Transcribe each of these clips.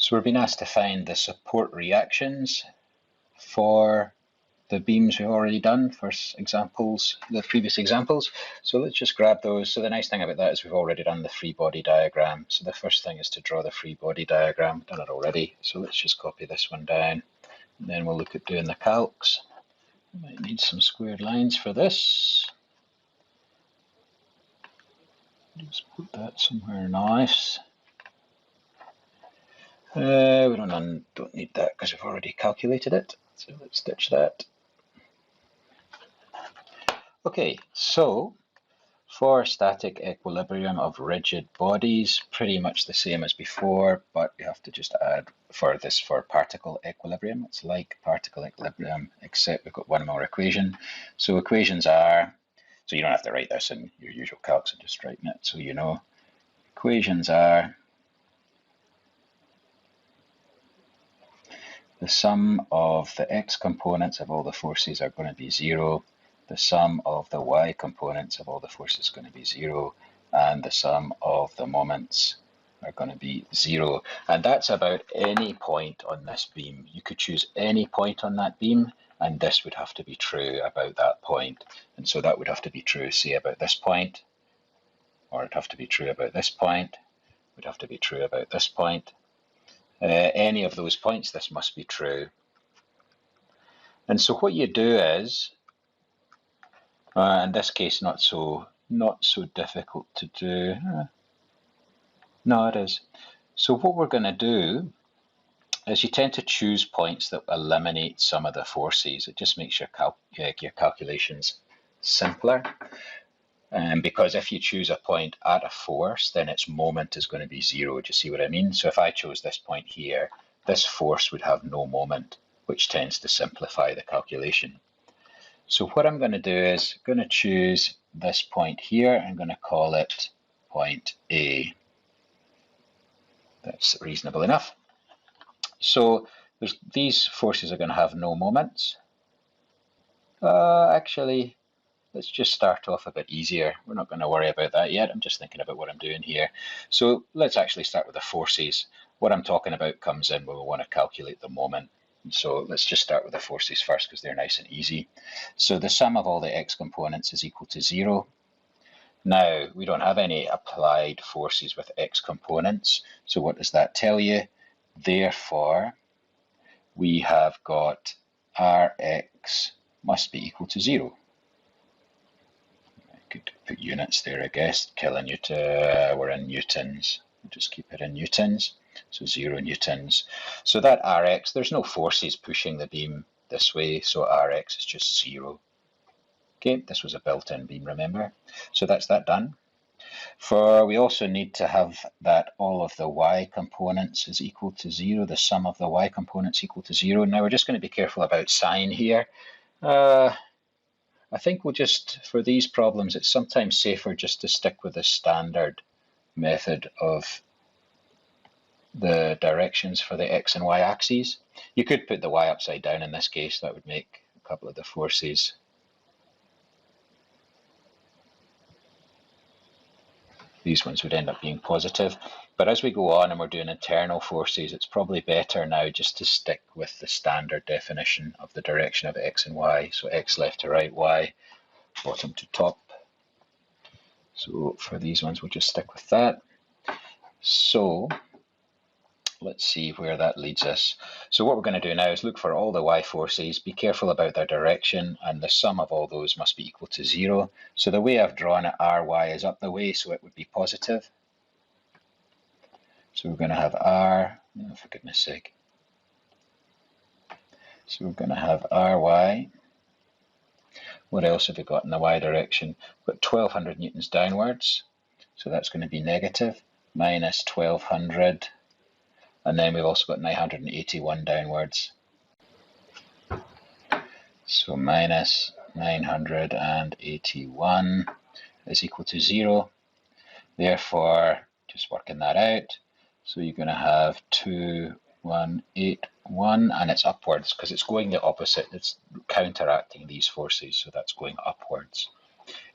So we're being asked to find the support reactions for the beams we've already done for examples, the previous examples. So let's just grab those. So the nice thing about that is we've already done the free body diagram. So the first thing is to draw the free body diagram. I've done it already. So let's just copy this one down. And then we'll look at doing the calcs. We might need some squared lines for this. Just put that somewhere nice. We don't need that because we've already calculated it. So let's ditch that. Okay, so for static equilibrium of rigid bodies, pretty much the same as before, but we have to just add for this for particle equilibrium. It's like particle equilibrium, except we've got one more equation. So equations are, so you don't have to write this in your usual calcs, I'm just writing it so you know. Equations are the sum of the x components of all the forces are going to be 0. The sum of the y components of all the forces is going to be 0. And the sum of the moments are going to be 0. And that's about any point on this beam. You could choose any point on that beam, and this would have to be true about that point. And so that would have to be true, say, about this point, or it'd have to be true about this point, it would have to be true about this point. Any of those points, this must be true. And so what you do is, in this case, not so difficult to do. No, it is. So what we're going to do is you tend to choose points that eliminate some of the forces. It just makes your calculations simpler. Because if you choose a point at a force, then its moment is going to be 0. Do you see what I mean? So if I chose this point here, this force would have no moment, which tends to simplify the calculation. So what I'm going to do is I'm going to choose this point here. I'm going to call it point A. That's reasonable enough. So these forces are going to have no moments. Actually, let's just start off a bit easier. We're not going to worry about that yet. I'm just thinking about what I'm doing here. So let's actually start with the forces. What I'm talking about comes in when we want to calculate the moment. So let's just start with the forces first because they're nice and easy. So the sum of all the x components is equal to 0. Now, we don't have any applied forces with x components. So what does that tell you? Therefore, we have got Rx must be equal to 0. I could put units there, I guess. Kilonewton, we're in newtons. We'll just keep it in newtons. So 0 newtons. So that Rx, there's no forces pushing the beam this way, so Rx is just 0. Okay, this was a built-in beam, remember? So that's that done. We also need to have that all of the y components is equal to 0, the sum of the y components equal to 0. Now we're just going to be careful about sign here. I think we'll just, for these problems, it's sometimes safer just to stick with the standard method of the directions for the x and y axes. You could put the y upside down in this case. That would make a couple of the forces these ones would end up being positive. But as we go on and we're doing internal forces, it's probably better now just to stick with the standard definition of the direction of x and y. So x left to right, y bottom to top. So for these ones, we'll just stick with that. So let's see where that leads us. So what we're going to do now is look for all the y forces, be careful about their direction, and the sum of all those must be equal to 0. So the way I've drawn it, ry is up the way, so it would be positive. So we're going to have r, oh, for goodness sake. So we're going to have ry. What else have we got in the y direction? We've got 1200 newtons downwards, so that's going to be negative, minus 1200. And then we've also got 981 downwards. So minus 981 is equal to 0. Therefore, just working that out, so you're going to have 2181, and it's upwards because it's going the opposite. It's counteracting these forces, so that's going upwards.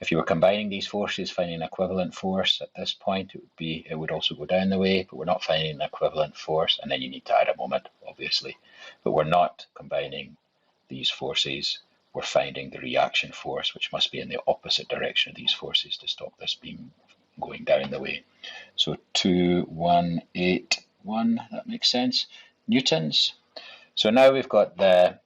If you were combining these forces, finding an equivalent force at this point, it would also go down the way, but we're not finding an equivalent force, and then you need to add a moment, obviously. But we're not combining these forces. We're finding the reaction force, which must be in the opposite direction of these forces to stop this beam going down the way. So 2181, that makes sense, newtons. So now we've got the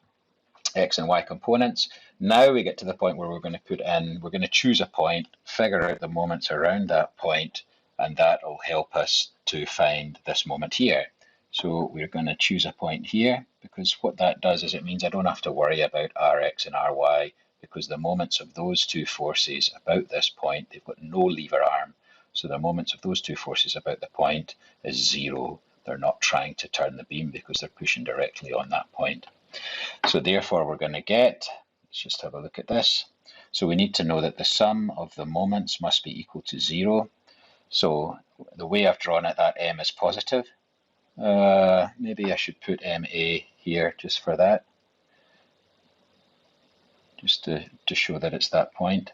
X and Y components. Now we get to the point where we're going to choose a point, figure out the moments around that point, and that will help us to find this moment here. So we're going to choose a point here, because what that does is it means I don't have to worry about Rx and Ry, because the moments of those two forces about this point, they've got no lever arm. So the moments of those two forces about the point is 0. They're not trying to turn the beam because they're pushing directly on that point. So therefore we're going to get, let's just have a look at this. So we need to know that the sum of the moments must be equal to 0. So the way I've drawn it, that m is positive. Maybe I should put MA here just for that, just to show that it's that point.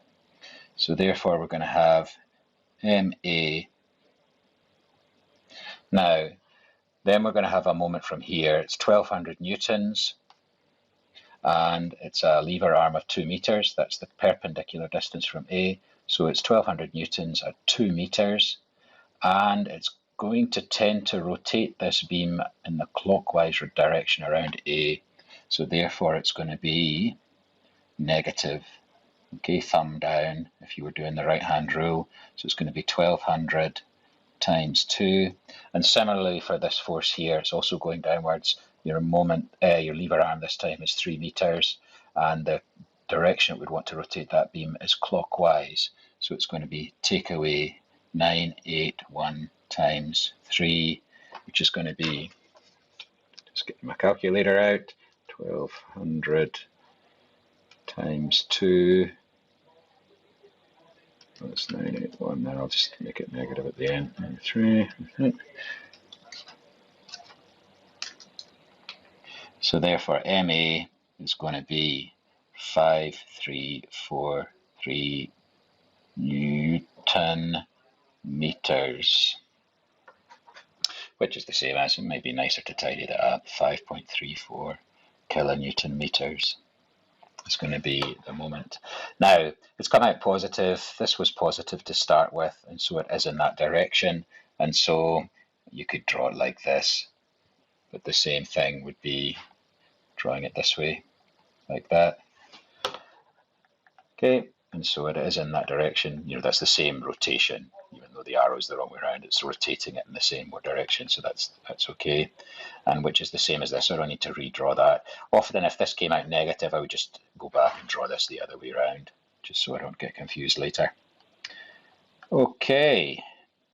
So therefore we're going to have MA. Now, then we're going to have a moment from here. It's 1200 newtons, and it's a lever arm of 2 meters. That's the perpendicular distance from A. So it's 1200 newtons at 2 meters, and it's going to tend to rotate this beam in the clockwise direction around A. So therefore it's going to be negative. Okay, thumb down if you were doing the right hand rule. So it's going to be 1200 times 2. And similarly for this force here, it's also going downwards. Your lever arm this time is 3 meters, and the direction it would want to rotate that beam is clockwise. So it's going to be take away 981 times 3, which is going to be, just get my calculator out, 1200 times 2. That's 981. Then I'll just make it negative at the end. 3. So therefore MA is going to be 5343 Newton meters, which is the same as, it might be nicer to tidy that up, 5.34 kilonewton meters. It's going to be the moment. Now, it's come out positive. This was positive to start with, and so it is in that direction. And so you could draw it like this, but the same thing would be drawing it this way, like that. Okay, and so it is in that direction. You know, that's the same rotation, even though the arrow is the wrong way around. It's rotating it in the same direction, so that's okay. And which is the same as this, so I don't need to redraw that. Often if this came out negative, I would just go back and draw this the other way around, just so I don't get confused later. Okay,